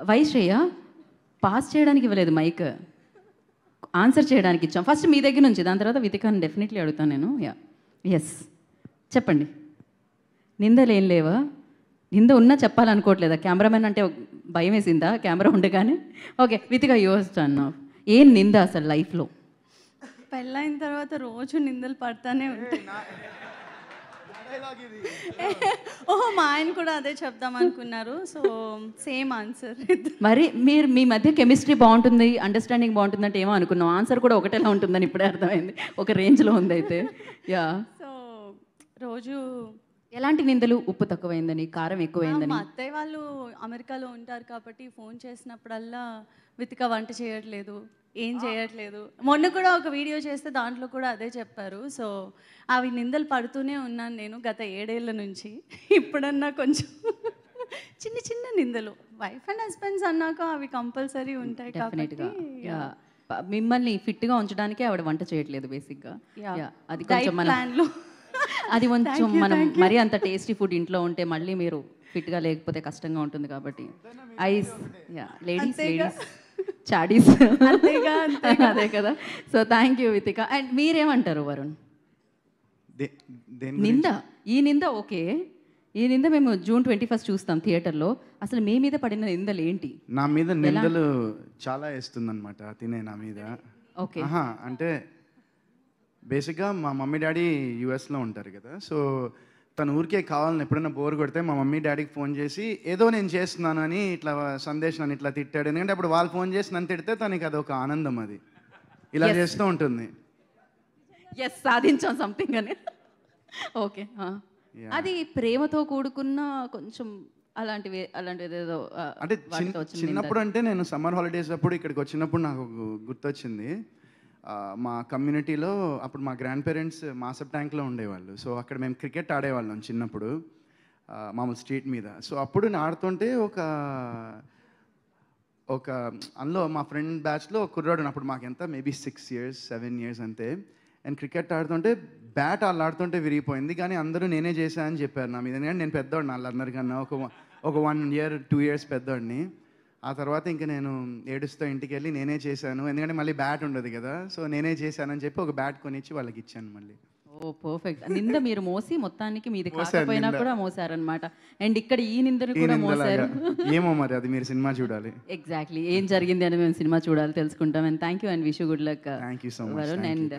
వైశ్రేయ pass చేయడానికి ఇవ్వలేదు mic, answer చేయడానికి ఇచ్చాం. ఫస్ట్ మీ దగ్గర నుంచి, దాని తర్వాత వితికాన్ని డెఫినెట్లీ అడుగుతాను నేను. యా, ఎస్, చెప్పండి. నిందలు ఏం లేవా? నింద ఉన్నా చెప్పాలనుకోవట్లేదా? కెమెరామెన్ అంటే భయం వేసిందా కెమెరా ఉండగానే? ఓకే, వితిక యూస్ అన్నా, ఏం నింద అసలు లైఫ్లో? పెళ్ళైన తర్వాత రోజు నిందలు పడతానే ఉంటాయి. ఓహో, మా ఆయన కూడా అదే చెప్దాం అనుకున్నారు. So same answer. మరి మీరు మీ మధ్య కెమిస్ట్రీ బాగుంటుంది, అండర్స్టాండింగ్ బాగుంటుంది అంటే ఏమో అనుకున్నాం. ఆన్సర్ కూడా ఒకటేలా ఉంటుందని ఇప్పుడే అర్థమైంది. ఒక రేంజ్లో ఉంది అయితే. యా. సో రోజు ఎలాంటి నిందలు? ఉప్పు తక్కువైందని, కారం ఎక్కువైందని? మా అత్తయ్య వాళ్ళు అమెరికాలో ఉంటారు కాబట్టి ఫోన్ చేసినప్పుడల్లా వితిక వంట చేయట్లేదు, ఏం చేయట్లేదు. మొన్న కూడా ఒక వీడియో చేస్తే దాంట్లో కూడా అదే చెప్పారు. సో అవి నిందలు పడుతూనే ఉన్నాను నేను గత 7 ఏళ్ళ నుంచి. ఇప్పుడన్నా కొంచెం చిన్న చిన్న నిందలు, వైఫ్ అండ్ హస్బెండ్స్ అన్నాక అవి కంపల్సరీ ఉంటాయి కాబట్టి. మిమ్మల్ని ఫిట్గా ఉంచడానికే ఆవిడ వంట చేయట్లేదు బేసిక్గా. అది కొంచెం ప్లాన్లో అది కొంచెం మనం మరీ అంత టేస్టీ ఫుడ్ ఇంట్లో ఉంటే మళ్ళీ మీరు ఫిట్గా లేకపోతే కష్టంగా ఉంటుంది కాబట్టి. ఐస్, యా, లేడీస్ చాడీస్, అదే కదా. So thank you Vithika. And మీరేమంటారు వరుణ్? నింద, ఈ నింద ఓకే, ఈ నింద మేము June 21 చూస్తాం థియేటర్లో. అసలు మీ మీద పడిన నిందలు ఏంటి? నా మీద నిందలు చాలా వేస్తుందన్నమాట తినే నా మీద. ఓకే, అంటే బేసిక్గా మా మమ్మీ డాడీ యూఎస్లో ఉంటారు కదా. సో తను ఊరికే కావాలని ఎప్పుడైనా బోర్ కొడితే మా మమ్మీ డాడీకి ఫోన్ చేసి ఏదో నేను చేస్తున్నాను అని ఇట్లా సందేశం అని ఇట్లా తిట్టాడు. ఎందుకంటే అప్పుడు వాళ్ళు ఫోన్ చేసి నన్ను తిడితే తనకి అదొక ఆనందం, అది ఇలా చేస్తూ ఉంటుంది. ఎస్, సాధించాం సంథింగ్ అని. ఓకే, అది ప్రేమతో కూడుకున్న కొంచెం అలాంటివి ఏదో అంటే చిన్నప్పుడు, అంటే నేను సమ్మర్ హాలిడేస్ అప్పుడు ఇక్కడికి వచ్చినప్పుడు నాకు గుర్తొచ్చింది. మా కమ్యూనిటీలో అప్పుడు మా గ్రాండ్ పేరెంట్స్ మాసప్ ట్యాంక్లో ఉండేవాళ్ళు. సో అక్కడ మేము క్రికెట్ ఆడేవాళ్ళం చిన్నప్పుడు, మామూలు స్ట్రీట్ మీద. సో అప్పుడు నేను ఆడుతుంటే ఒక అందులో మా ఫ్రెండ్ బ్యాచ్లో ఒక కుర్రాడు, అప్పుడు మాకెంత మేబీ 6 years 7 years అంతే. అండ్ క్రికెట్ ఆడుతుంటే బ్యాట్ వాళ్ళు ఆడుతుంటే విరిగిపోయింది, కానీ అందరూ నేనే చేశానని చెప్పారు నా మీద. ఎందుకంటే నేను పెద్దవాడిని వాళ్ళందరికన్నా, ఒక 1 year 2 years పెద్దవాడిని. ఆ తర్వాత ఇంకా నేను ఏడుస్తూ ఇంటికి వెళ్ళి నేనే చేశాను, ఎందుకంటే మళ్ళీ బ్యాట్ ఉండదు కదా. సో నేనే చేశానని చెప్పి ఒక బ్యాట్ కొనిచ్చి వాళ్ళకి ఇచ్చాను మళ్ళీ. ఓ పర్ఫెక్ట్. నింద మీరు మోసి మొత్తానికి మీది కాకపోయినా కూడా మోసారనమాట. అండ్ ఇక్కడ ఈ నిందలు కూడా మోసారు. ఏమో మరి అది మీరు సినిమా చూడాలి. ఎగ్జాక్ట్లీ ఏం జరిగింది అని మేము సినిమా చూడాలి, తెలుసుకుంటాం. And thank you and wish you good luck. Thank you so much. And